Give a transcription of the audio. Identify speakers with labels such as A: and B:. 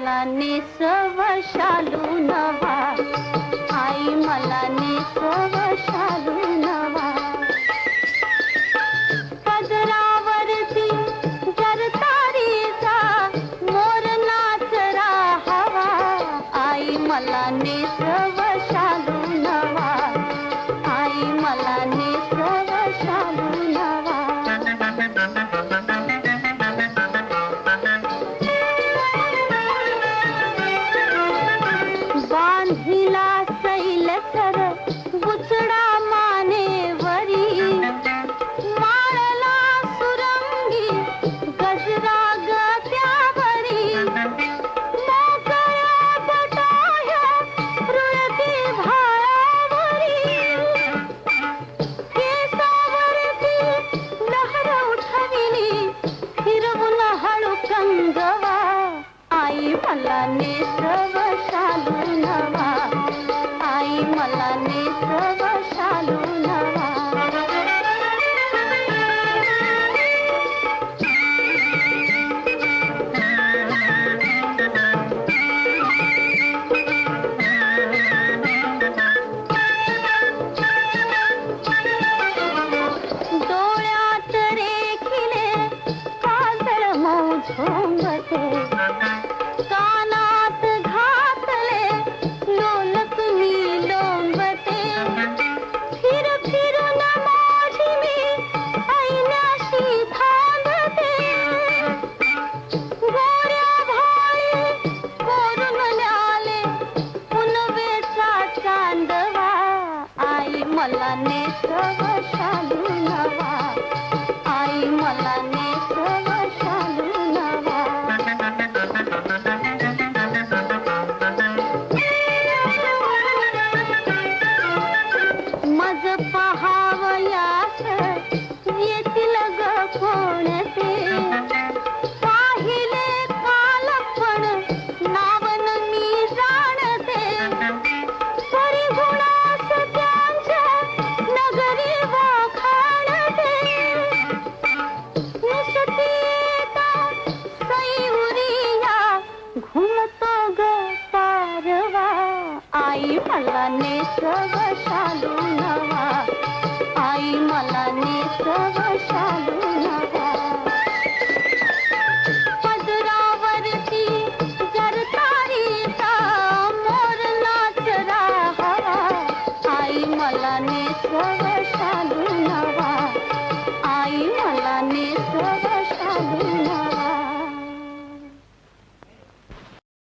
A: मला नेसव शालू नवा, आई मला नेसव शालू नवा. पदरावरती जरतारीचा मोर नाच राहावा, आई मला नेसव शालू नवा, आई मला नेसव शालू नवा. बांधिला सैल सर बुचडा मानेवरी, माळला सुरंगी गजरा गत्यावरी, मोकळ्या बटाया रुळती भाळावरी, केसावरती लहर उठविली फिरवून हळू कंगवा, आई मला नेसव शालू नवा, आई मला नेसव शालू नवा. डोळ्यात रेखिले काजळ मऊ झोंबते, कानात घातले लोलक मी लोंबते, फिर फिरून माझी मी ऐनाशी थांबते, गोऱ्या भाळी कोरून न्याले पुनवेचा चांदवा, आई मला नेसव शालू नवा, आई मला नेसव शालू नवा. मज पहावयास येतील ग कोणते, पाहिले कालपण नावन मी जाणते, परिगुणास त्यांच्या नगरी वखाणते, नुसती सैउरिया घुमतो ग पारवा, आई मला नेसव शालू नवा, आई मला नेसव शालू